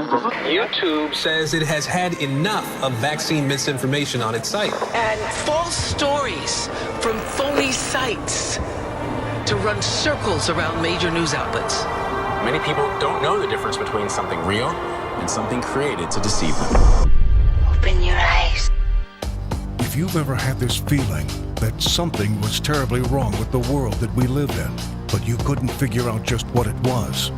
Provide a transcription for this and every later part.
YouTube says it has had enough of vaccine misinformation on its site. And false stories from phony sites to run circles around major news outlets. Many people don't know the difference between something real and something created to deceive them. Open your eyes. If you've ever had this feeling that something was terribly wrong with the world that we live in, but you couldn't figure out just what it was,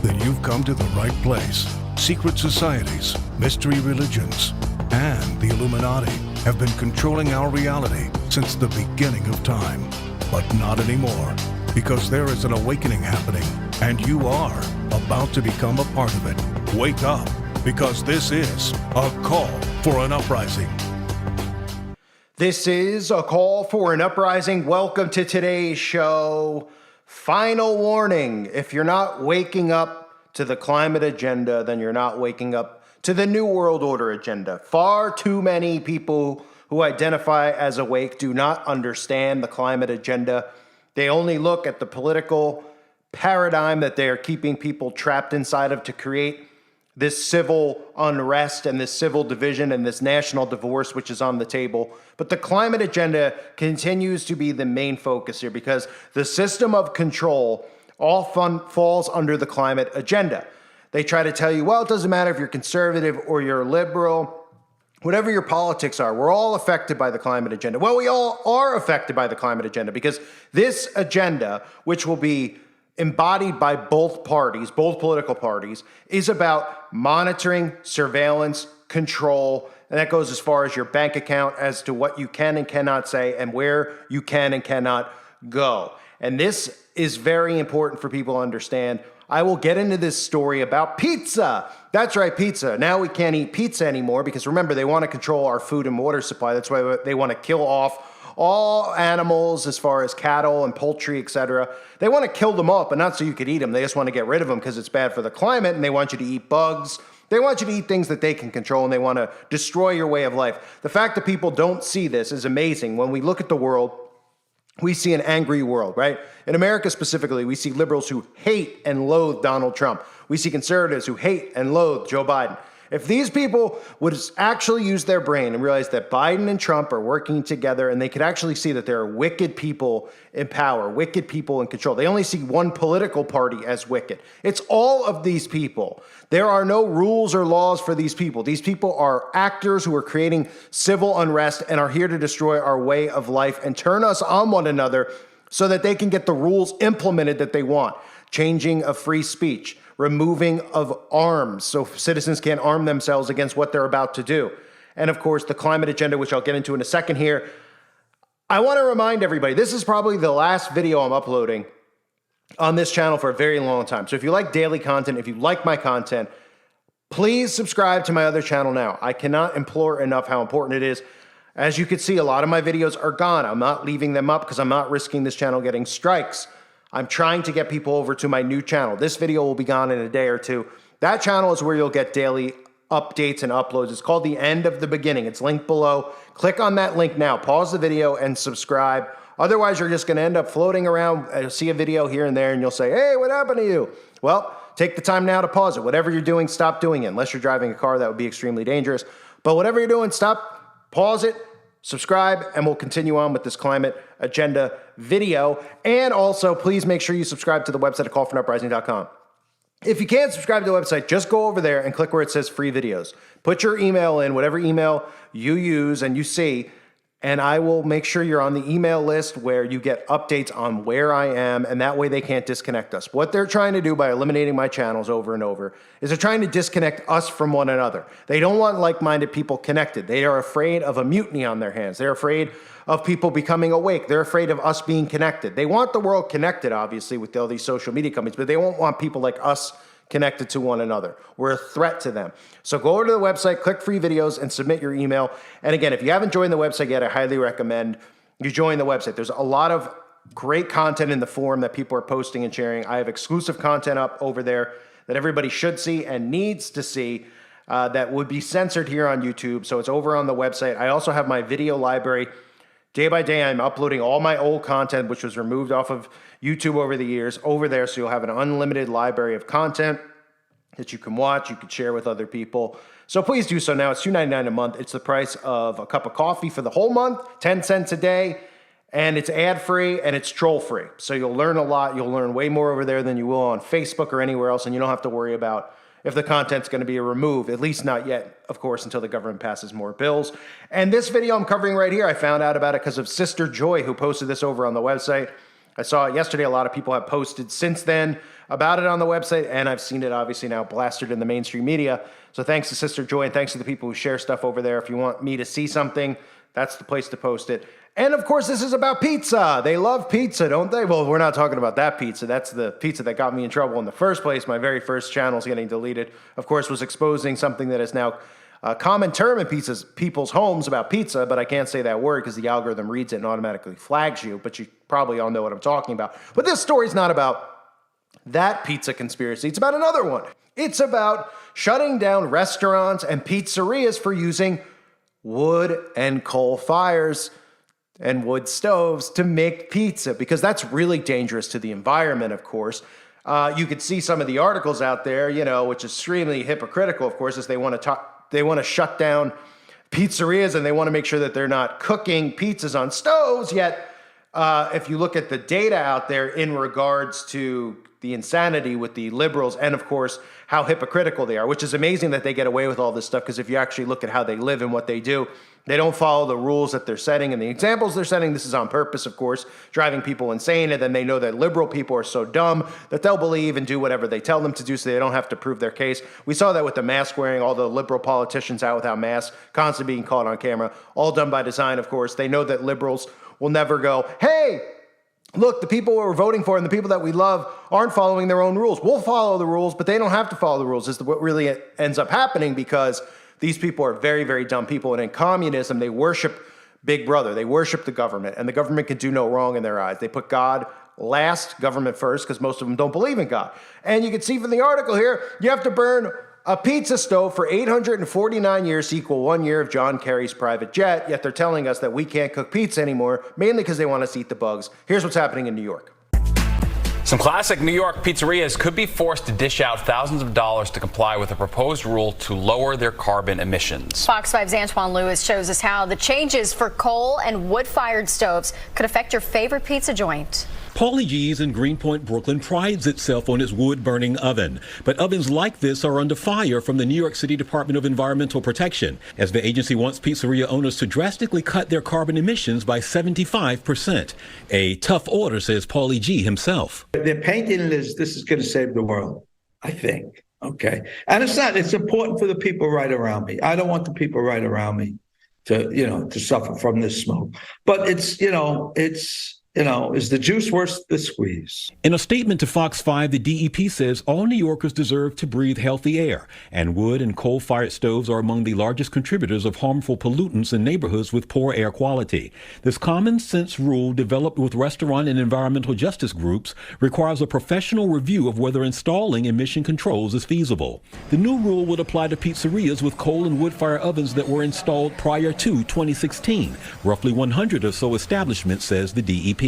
then you've come to the right place. Secret societies, mystery religions, and the Illuminati have been controlling our reality since the beginning of time. But not anymore, because there is an awakening happening, and you are about to become a part of it. Wake up, because this is a call for an uprising. This is a call for an uprising. Welcome to today's show. Final warning, if you're not waking up to the climate agenda, then you're not waking up to the New World Order agenda. Far too many people who identify as awake do not understand the climate agenda. They only look at the political paradigm that they are keeping people trapped inside of to create this civil unrest and this civil division and this national divorce, which is on the table. But the climate agenda continues to be the main focus here because the system of control all falls under the climate agenda. They try to tell you, well, it doesn't matter if you're conservative or you're liberal, whatever your politics are, we're all affected by the climate agenda. Well, we all are affected by the climate agenda because this agenda, which will be embodied by both parties, both political parties, is about monitoring, surveillance, control, and that goes as far as your bank account as to what you can and cannot say and where you can and cannot go. And this is very important for people to understand. I will get into this story about pizza. That's right, pizza. Now we can't eat pizza anymore because remember, they want to control our food and water supply. That's why they want to kill off all animals as far as cattle and poultry, etc. They want to kill them off, but not so you could eat them. They just want to get rid of them because it's bad for the climate, and they want you to eat bugs. They want you to eat things that they can control, and they want to destroy your way of life. The fact that people don't see this is amazing. When we look at the world, we see an angry world, right? In America specifically, we see liberals who hate and loathe Donald Trump. We see conservatives who hate and loathe Joe Biden. If these people would actually use their brain and realize that Biden and Trump are working together and they could actually see that there are wicked people in power, wicked people in control. They only see one political party as wicked. It's all of these people. There are no rules or laws for these people. These people are actors who are creating civil unrest and are here to destroy our way of life and turn us on one another so that they can get the rules implemented that they want. Changing of free speech, removing of arms so citizens can't arm themselves against what they're about to do. And of course, the climate agenda, which I'll get into in a second here. I want to remind everybody, this is probably the last video I'm uploading on this channel for a very long time. So if you like daily content, if you like my content, please subscribe to my other channel now. I cannot implore enough how important it is. As you can see, a lot of my videos are gone. I'm not leaving them up because I'm not risking this channel getting strikes. I'm trying to get people over to my new channel. This video will be gone in a day or two. That channel is where you'll get daily updates and uploads. It's called The End of the Beginning. It's linked below. Click on that link now. Pause the video and subscribe. Otherwise, you're just going to end up floating around. You'll see a video here and there, and you'll say, hey, what happened to you? Well, take the time now to pause it. Whatever you're doing, stop doing it. Unless you're driving a car, that would be extremely dangerous. But whatever you're doing, stop, pause it, subscribe, and we'll continue on with this climate agenda video. And also, please make sure you subscribe to the website at callforanuprising.com. If you can't subscribe to the website, just go over there and click where it says free videos. Put your email in, whatever email you use and you see, and I will make sure you're on the email list where you get updates on where I am, and that way they can't disconnect us. What they're trying to do by eliminating my channels over and over is they're trying to disconnect us from one another. They don't want like-minded people connected. They are afraid of a mutiny on their hands. They're afraid of people becoming awake. They're afraid of us being connected. They want the world connected, obviously, with all these social media companies, but they won't want people like us connected to one another. We're a threat to them. So go over to the website, click free videos, and submit your email. And again, if you haven't joined the website yet, I highly recommend you join the website. There's a lot of great content in the forum that people are posting and sharing. I have exclusive content up over there that everybody should see and needs to see that would be censored here on YouTube. So it's over on the website. I also have my video library. Day by day, I'm uploading all my old content, which was removed off of YouTube over the years, over there, so you'll have an unlimited library of content. that you can watch, you can share with other people. So please do so now. It's $2.99 a month. It's the price of a cup of coffee for the whole month, 10 cents a day, and it's ad-free and it's troll-free. So you'll learn a lot. You'll learn way more over there than you will on Facebook or anywhere else, and you don't have to worry about if the content's going to be removed, at least not yet, of course, until the government passes more bills. And this video I'm covering right here, I found out about it because of Sister Joy, who posted this over on the website. I saw it yesterday. A lot of people have posted since then about it on the website, and I've seen it obviously now blasted in the mainstream media. So thanks to Sister Joy, and thanks to the people who share stuff over there. If you want me to see something, that's the place to post it. And of course, this is about pizza. They love pizza, don't they? Well, we're not talking about that pizza. That's the pizza that got me in trouble in the first place. My very first channel's getting deleted, of course, was exposing something that is now a common term in people's homes about pizza, but I can't say that word because the algorithm reads it and automatically flags you, but you probably all know what I'm talking about. But this story's not about that pizza conspiracy. It's about another one. It's about shutting down restaurants and pizzerias for using wood and coal fires and wood stoves to make pizza, because that's really dangerous to the environment, of course. You could see some of the articles out there, which is extremely hypocritical, of course, as they want to shut down pizzerias and they want to make sure that they're not cooking pizzas on stoves. Yet, if you look at the data out there in regards to the insanity with the liberals and, of course, how hypocritical they are, which is amazing that they get away with all this stuff, because if you actually look at how they live and what they do, they don't follow the rules that they're setting and the examples they're setting. This is on purpose, of course, driving people insane. And then they know that liberal people are so dumb that they'll believe and do whatever they tell them to do so they don't have to prove their case. We saw that with the mask wearing, all the liberal politicians out without masks, constantly being caught on camera, all done by design, of course. They know that liberals will never go, hey, look, the people we're voting for and the people that we love aren't following their own rules. We'll follow the rules, but they don't have to follow the rules. This is what really ends up happening, because these people are very, very dumb people. And in communism, they worship Big Brother. They worship the government, and the government can do no wrong in their eyes. They put God last, government first, because most of them don't believe in God. And you can see from the article here, you have to burn a pizza stove for 849 years to equal 1 year of John Kerry's private jet, yet they're telling us that we can't cook pizza anymore, mainly because they want us to eat the bugs. Here's what's happening in New York. Some classic New York pizzerias could be forced to dish out thousands of dollars to comply with a proposed rule to lower their carbon emissions. Fox 5's Antoine Lewis shows us how the changes for coal and wood-fired stoves could affect your favorite pizza joint. Paulie G's in Greenpoint, Brooklyn prides itself on its wood-burning oven. But ovens like this are under fire from the New York City Department of Environmental Protection, as the agency wants pizzeria owners to drastically cut their carbon emissions by 75%. A tough order, says Paulie G himself. They're painting it as this is going to save the world, I think. Okay. And it's not. It's important for the people right around me. I don't want the people right around me to suffer from this smoke. But is the juice worth the squeeze? In a statement to Fox 5, the DEP says all New Yorkers deserve to breathe healthy air, and wood and coal-fired stoves are among the largest contributors of harmful pollutants in neighborhoods with poor air quality. This common-sense rule, developed with restaurant and environmental justice groups, requires a professional review of whether installing emission controls is feasible. The new rule would apply to pizzerias with coal and wood-fire ovens that were installed prior to 2016. Roughly 100 or so establishments, says the DEP.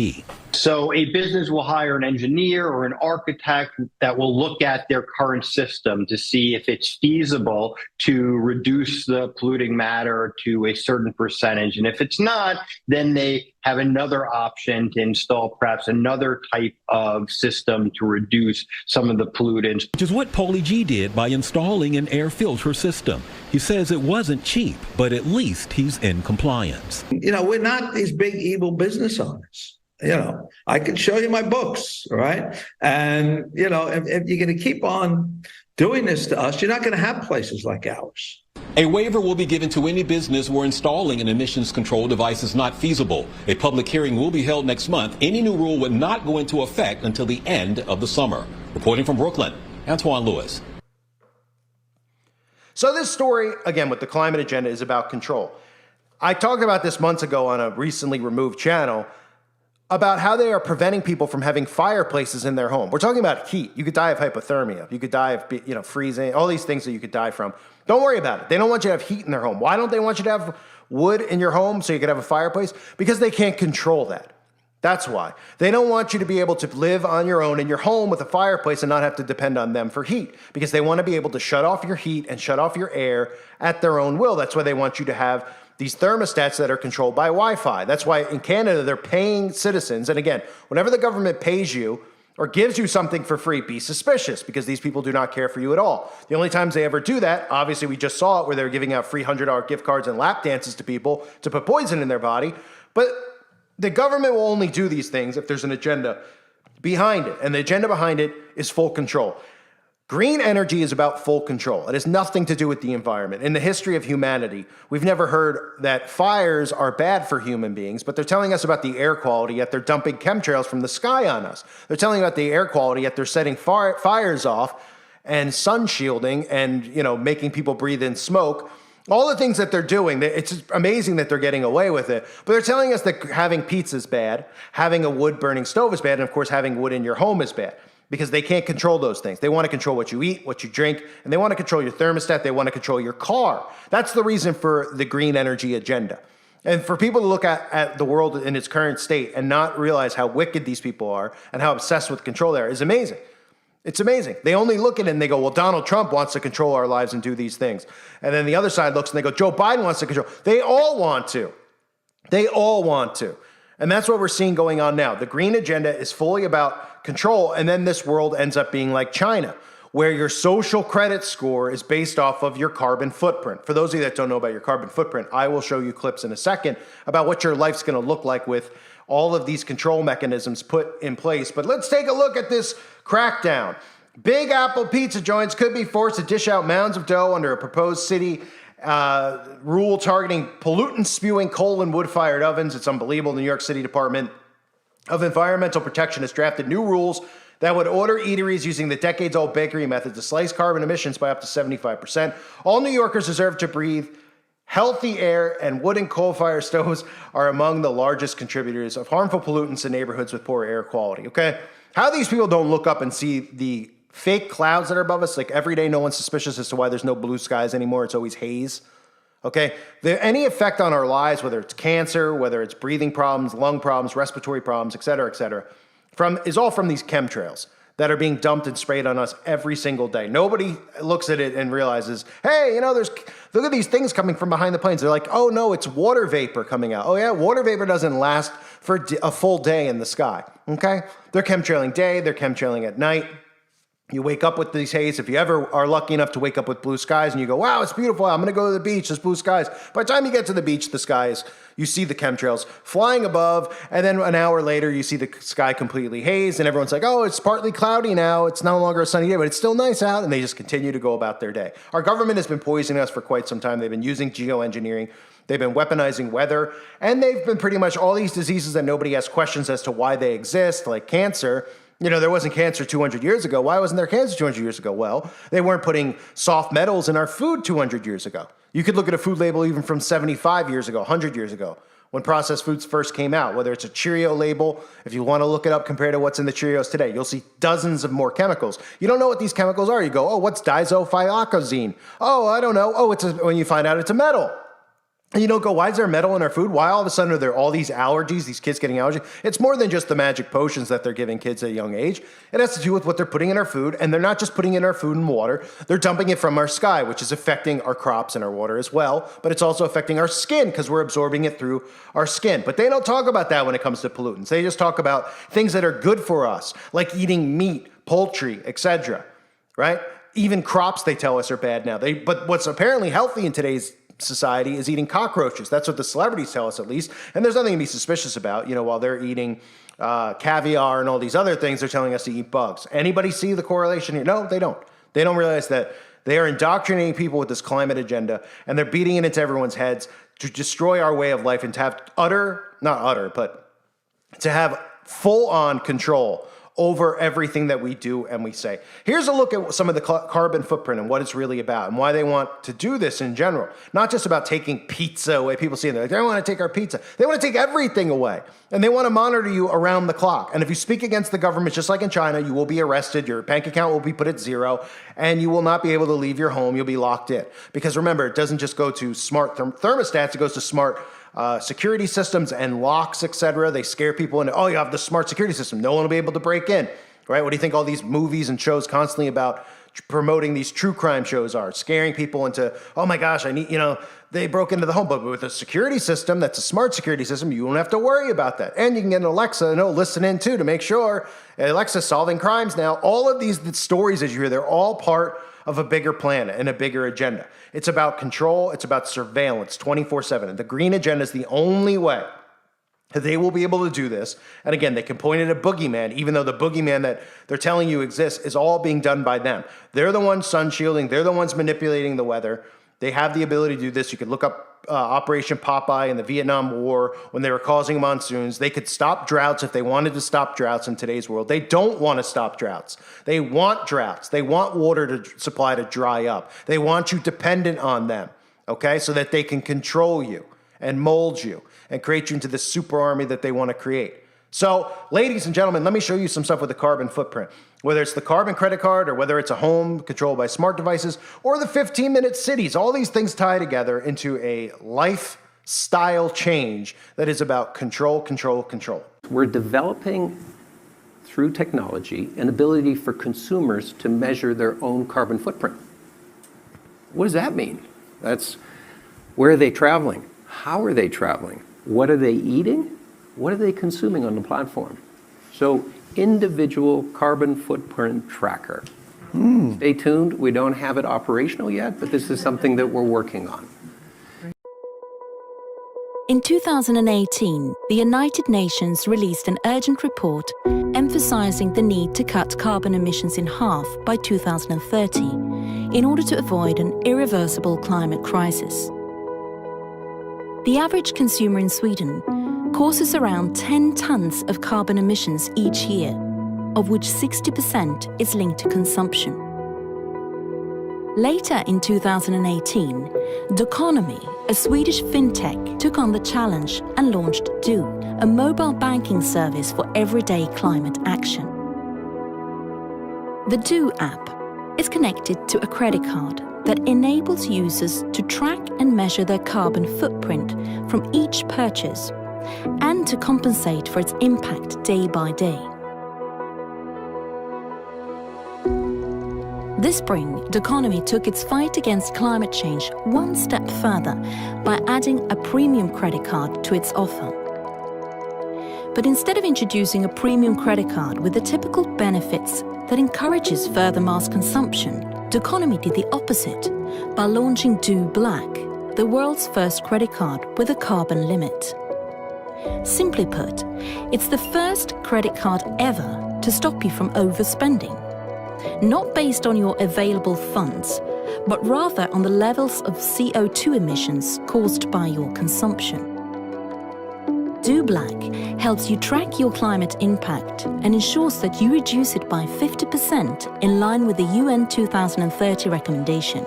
So a business will hire an engineer or an architect that will look at their current system to see if it's feasible to reduce the polluting matter to a certain percentage. And if it's not, then they have another option to install perhaps another type of system to reduce some of the pollutants. Which is what Paulie G did by installing an air filter system. He says it wasn't cheap, but at least he's in compliance. We're not these big evil business owners. I can show you my books, all right? And, if you're going to keep on doing this to us, you're not going to have places like ours. A waiver will be given to any business where installing an emissions control device is not feasible. A public hearing will be held next month. Any new rule would not go into effect until the end of the summer. Reporting from Brooklyn, Antoine Lewis. So this story, again, with the climate agenda, is about control. I talked about this months ago on a recently removed channel, about how they are preventing people from having fireplaces in their home. We're talking about heat. You could die of hypothermia. You could die of, freezing, all these things that you could die from. Don't worry about it. They don't want you to have heat in their home. Why don't they want you to have wood in your home so you could have a fireplace? Because they can't control that. That's why. They don't want you to be able to live on your own in your home with a fireplace and not have to depend on them for heat, because they want to be able to shut off your heat and shut off your air at their own will. That's why they want you to have these thermostats that are controlled by Wi-Fi. That's why in Canada, they're paying citizens. And again, whenever the government pays you or gives you something for free, be suspicious, because these people do not care for you at all. The only times they ever do that, obviously we just saw it where they were giving out free $100 gift cards and lap dances to people to put poison in their body. But the government will only do these things if there's an agenda behind it. And the agenda behind it is full control. Green energy is about full control. It has nothing to do with the environment. In the history of humanity, we've never heard that fires are bad for human beings, but they're telling us about the air quality, yet they're dumping chemtrails from the sky on us. They're telling about the air quality, yet they're setting fires off and sun shielding and, making people breathe in smoke. All the things that they're doing, it's amazing that they're getting away with it. But they're telling us that having pizza is bad, having a wood-burning stove is bad, and of course having wood in your home is bad, because they can't control those things. They want to control what you eat, what you drink, and they want to control your thermostat. They want to control your car. That's the reason for the green energy agenda. And for people to look at the world in its current state and not realize how wicked these people are and how obsessed with control they are is amazing. It's amazing. They only look at it and they go, well, Donald Trump wants to control our lives and do these things. And then the other side looks and they go, Joe Biden wants to control. They all want to. They all want to. And that's what we're seeing going on now. The green agenda is fully about control. And then this world ends up being like China, where your social credit score is based off of your carbon footprint. For those of you that don't know about your carbon footprint, I will show you clips in a second about what your life's going to look like with all of these control mechanisms put in place. But let's take a look at this crackdown. Big Apple pizza joints could be forced to dish out mounds of dough under a proposed city rule targeting pollutant-spewing coal and wood-fired ovens. It's unbelievable. The New York City Department of Environmental Protection has drafted new rules that would order eateries using the decades-old bakery method to slice carbon emissions by up to 75%. All New Yorkers deserve to breathe healthy air, and wood and coal-fired stoves are among the largest contributors of harmful pollutants in neighborhoods with poor air quality, okay? How these people don't look up and see the fake clouds that are above us, like every day no one's suspicious as to why there's no blue skies anymore, it's always haze, okay? Any effect on our lives, whether it's cancer, whether it's breathing problems, lung problems, respiratory problems, et cetera, is all from these chemtrails that are being dumped and sprayed on us every single day. Nobody looks at it and realizes, hey, look at these things coming from behind the planes. They're like, oh no, it's water vapor coming out. Oh yeah, water vapor doesn't last for a full day in the sky, okay? They're chemtrailing day, they're chemtrailing at night. You wake up with these haze. If you ever are lucky enough to wake up with blue skies and you go, wow, it's beautiful, I'm gonna go to the beach, there's blue skies. By the time you get to the beach, the skies, you see the chemtrails flying above, and then an hour later, you see the sky completely hazed, and everyone's like, oh, it's partly cloudy now, it's no longer a sunny day, but it's still nice out, and they just continue to go about their day. Our government has been poisoning us for quite some time. They've been using geoengineering, they've been weaponizing weather, and they've been pretty much all these diseases that nobody has questions as to why they exist, like cancer. There wasn't cancer 200 years ago. Why wasn't there cancer 200 years ago? Well, they weren't putting soft metals in our food 200 years ago. You could look at a food label even from 75 years ago, 100 years ago, when processed foods first came out, whether it's a Cheerio label. If you want to look it up compared to what's in the Cheerios today, you'll see dozens of more chemicals. You don't know what these chemicals are. You go, oh, what's diisophyocosine? Oh, I don't know. Oh, when you find out it's a metal. And you don't go, why is there metal in our food? Why all of a sudden are there all these allergies, these kids getting allergies? It's more than just the magic potions that they're giving kids at a young age. It has to do with what they're putting in our food, and they're not just putting in our food and water. They're dumping it from our sky, which is affecting our crops and our water as well, but it's also affecting our skin because we're absorbing it through our skin. But they don't talk about that when it comes to pollutants. They just talk about things that are good for us, like eating meat, poultry, etc., right? Even crops, they tell us, are bad now. But what's apparently healthy in today's society is eating cockroaches. That's what the celebrities tell us, at least. And there's nothing to be suspicious about. While they're eating caviar and all these other things, they're telling us to eat bugs. Anybody see the correlation here? No, they don't. They don't realize that they are indoctrinating people with this climate agenda, and they're beating it into everyone's heads to destroy our way of life and to have to have full-on control over everything that we do and we say. Here's a look at some of the carbon footprint and what it's really about and why they want to do this in general. Not just about taking pizza away. People see it, they're like, they don't want to take our pizza. They want to take everything away. And they want to monitor you around the clock. And if you speak against the government, just like in China, you will be arrested. Your bank account will be put at zero, and you will not be able to leave your home. You'll be locked in. Because remember, it doesn't just go to smart thermostats. It goes to smart security systems and locks, etc. They scare people into, oh, you have the smart security system. No one will be able to break in, right? What do you think all these movies and shows constantly about promoting these true crime shows are? Scaring people into, oh my gosh, I need, they broke into the home. But with a security system that's a smart security system, you won't have to worry about that. And you can get an Alexa and it'll listen in too to make sure Alexa's solving crimes now. All of these stories that you hear, they're all part of a bigger plan and a bigger agenda. It's about control. It's about surveillance 24/7. And the green agenda is the only way that they will be able to do this. And again, they can point at a boogeyman, even though the boogeyman that they're telling you exists is all being done by them. They're the ones sun shielding. They're the ones manipulating the weather. They have the ability to do this. You could look up Operation Popeye in the Vietnam War when they were causing monsoons. They could stop droughts if they wanted to stop droughts in today's world. They don't want to stop droughts. They want droughts. They want water supply to dry up. They want you dependent on them, okay, so that they can control you and mold you and create you into this super army that they want to create. So, ladies and gentlemen, let me show you some stuff with the carbon footprint. Whether it's the carbon credit card or whether it's a home controlled by smart devices or the 15-minute cities, all these things tie together into a lifestyle change that is about control, control, control. We're developing, through technology, an ability for consumers to measure their own carbon footprint. What does that mean? That's where are they traveling? How are they traveling? What are they eating? What are they consuming on the platform? So, individual carbon footprint tracker. Stay tuned. We don't have it operational yet, but this is something that we're working on. In 2018, the United Nations released an urgent report emphasizing the need to cut carbon emissions in half by 2030 in order to avoid an irreversible climate crisis. The average consumer in Sweden causes around 10 tons of carbon emissions each year, of which 60% is linked to consumption. Later in 2018, Doconomy, a Swedish fintech, took on the challenge and launched Do, a mobile banking service for everyday climate action. The Do app is connected to a credit card that enables users to track and measure their carbon footprint from each purchase and to compensate for its impact day by day. This spring, Doconomy took its fight against climate change one step further by adding a premium credit card to its offer. But instead of introducing a premium credit card with the typical benefits that encourages further mass consumption, Doconomy did the opposite by launching Do Black, the world's first credit card with a carbon limit. Simply put, it's the first credit card ever to stop you from overspending. Not based on your available funds, but rather on the levels of CO2 emissions caused by your consumption. Do Black helps you track your climate impact and ensures that you reduce it by 50% in line with the UN 2030 recommendation.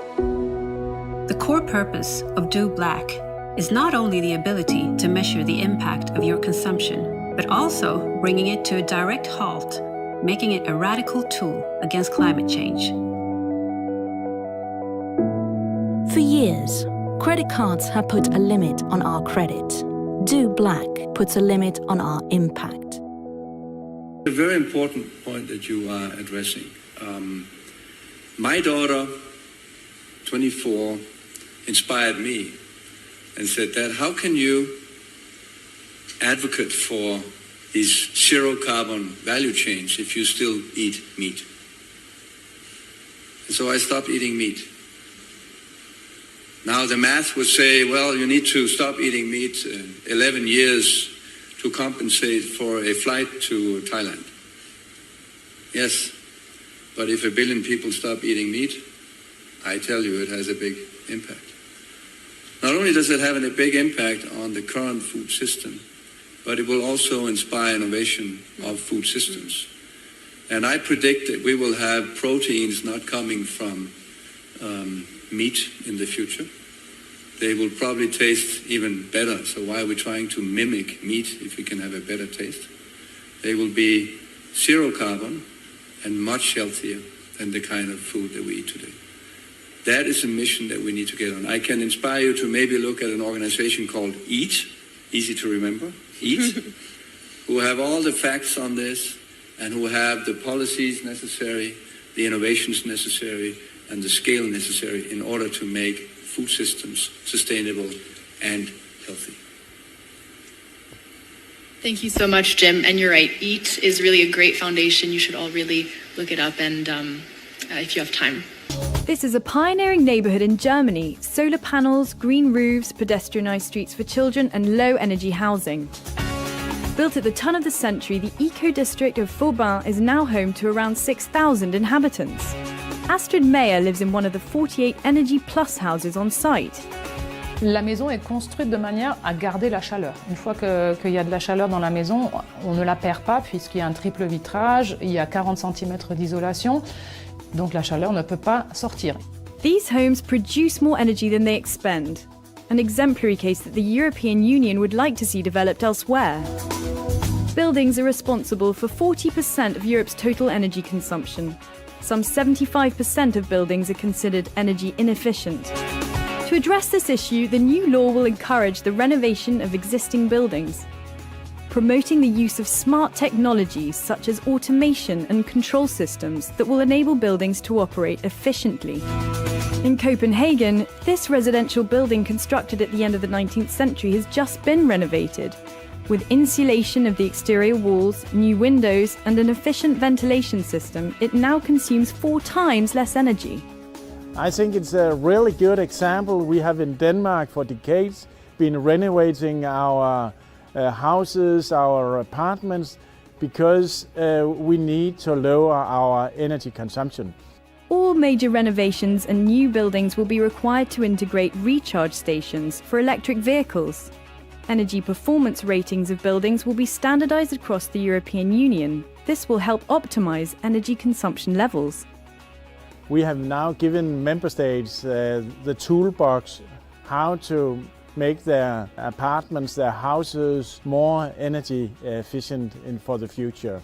The core purpose of Do Black is not only the ability to measure the impact of your consumption, but also bringing it to a direct halt, making it a radical tool against climate change. For years, credit cards have put a limit on our credit. Do Black puts a limit on our impact. A very important point that you are addressing. My daughter, 24, inspired me and said, Dad, how can you advocate for these zero carbon value chains if you still eat meat? And so I stopped eating meat. Now the math would say, well, you need to stop eating meat 11 years to compensate for a flight to Thailand. Yes, but if 1 billion people stop eating meat, I tell you it has a big impact. Not only does it have a big impact on the current food system, but it will also inspire innovation of food systems. And I predict that we will have proteins not coming from meat in the future. They will probably taste even better. So why are we trying to mimic meat if we can have a better taste? They will be zero carbon and much healthier than the kind of food that we eat today. That is a mission that we need to get on. I can inspire you to maybe look at an organization called EAT, easy to remember, EAT, who have all the facts on this and who have the policies necessary, the innovations necessary, and the scale necessary in order to make food systems sustainable and healthy. Thank you so much, Jim. And you're right, EAT is really a great foundation. You should all really look it up and if you have time. This is a pioneering neighbourhood in Germany. Solar panels, green roofs, pedestrianised streets for children and low-energy housing. Built at the turn of the century, the eco-district of Vauban is now home to around 6,000 inhabitants. Astrid Meyer lives in one of the 48 Energy Plus houses on site. La maison est construite de manière à garder la chaleur. Une fois qu'il y a de la chaleur dans la maison, on ne la perd pas puisqu'il y a un triple vitrage, il y a 40 cm d'isolation, donc la chaleur ne peut pas sortir. These homes produce more energy than they expend, an exemplary case that the European Union would like to see developed elsewhere. Buildings are responsible for 40% of Europe's total energy consumption. Some 75% of buildings are considered energy inefficient. To address this issue, the new law will encourage the renovation of existing buildings, promoting the use of smart technologies such as automation and control systems that will enable buildings to operate efficiently. In Copenhagen, this residential building constructed at the end of the 19th century has just been renovated. With insulation of the exterior walls, new windows, and an efficient ventilation system, it now consumes 4 times less energy. I think it's a really good example. We have in Denmark for decades been renovating our houses, our apartments, because we need to lower our energy consumption. All major renovations and new buildings will be required to integrate recharge stations for electric vehicles. Energy performance ratings of buildings will be standardized across the European Union. This will help optimize energy consumption levels. We have now given member states the toolbox how to make their apartments, their houses more energy efficient for the future.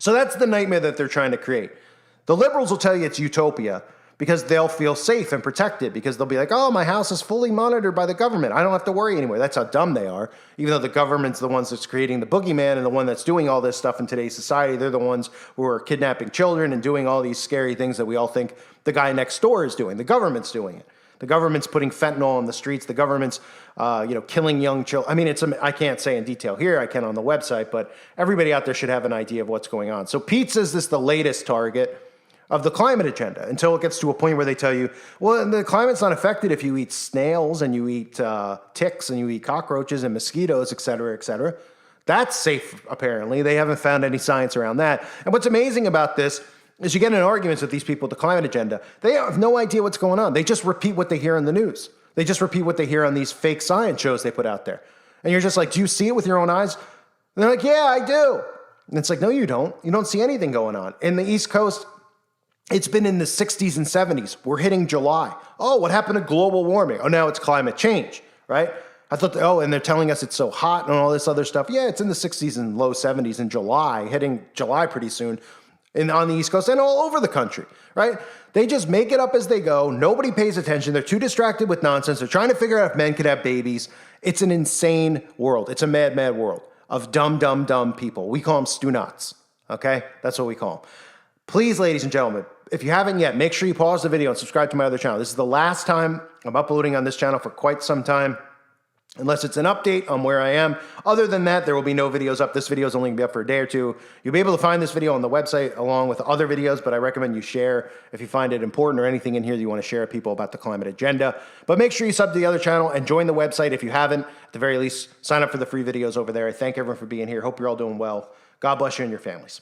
So that's the nightmare that they're trying to create. The liberals will tell you it's utopia because they'll feel safe and protected because they'll be like, oh, my house is fully monitored by the government. I don't have to worry anymore. That's how dumb they are. Even though the government's the ones that's creating the boogeyman and the one that's doing all this stuff in today's society. They're the ones who are kidnapping children and doing all these scary things that we all think the guy next door is doing. The government's doing it. The government's putting fentanyl on the streets. The government's, killing young children. I mean, I can't say in detail here. I can on the website, but everybody out there should have an idea of what's going on. So pizza is the latest target of the climate agenda until it gets to a point where they tell you, well, the climate's not affected if you eat snails and you eat ticks and you eat cockroaches and mosquitoes, et cetera, et cetera. That's safe, apparently. They haven't found any science around that. And what's amazing about this is you get in arguments with these people with the climate agenda. They have no idea what's going on. They just repeat what they hear in the news. They just repeat what they hear on these fake science shows they put out there. And you're just like, do you see it with your own eyes? And they're like, yeah, I do. And it's like, no, you don't. You don't see anything going on. In the East Coast, it's been in the 60s and 70s. We're hitting July. Oh, what happened to global warming? Oh, now it's climate change, right? I thought, and they're telling us it's so hot and all this other stuff. Yeah, it's in the 60s and low 70s in July, hitting July pretty soon on the East Coast and all over the country, right? They just make it up as they go. Nobody pays attention. They're too distracted with nonsense. They're trying to figure out if men could have babies. It's an insane world. It's a mad, mad world of dumb people. We call them stu-nuts, okay? That's what we call them. Please, ladies and gentlemen, if you haven't yet, make sure you pause the video and subscribe to my other channel. This is the last time I'm uploading on this channel for quite some time, unless it's an update on where I am. Other than that, there will be no videos up. This video is only going to be up for a day or two. You'll be able to find this video on the website along with other videos, but I recommend you share if you find it important or anything in here that you want to share with people about the climate agenda. But make sure you sub to the other channel and join the website if you haven't. At the very least, sign up for the free videos over there. I thank everyone for being here. Hope you're all doing well. God bless you and your families.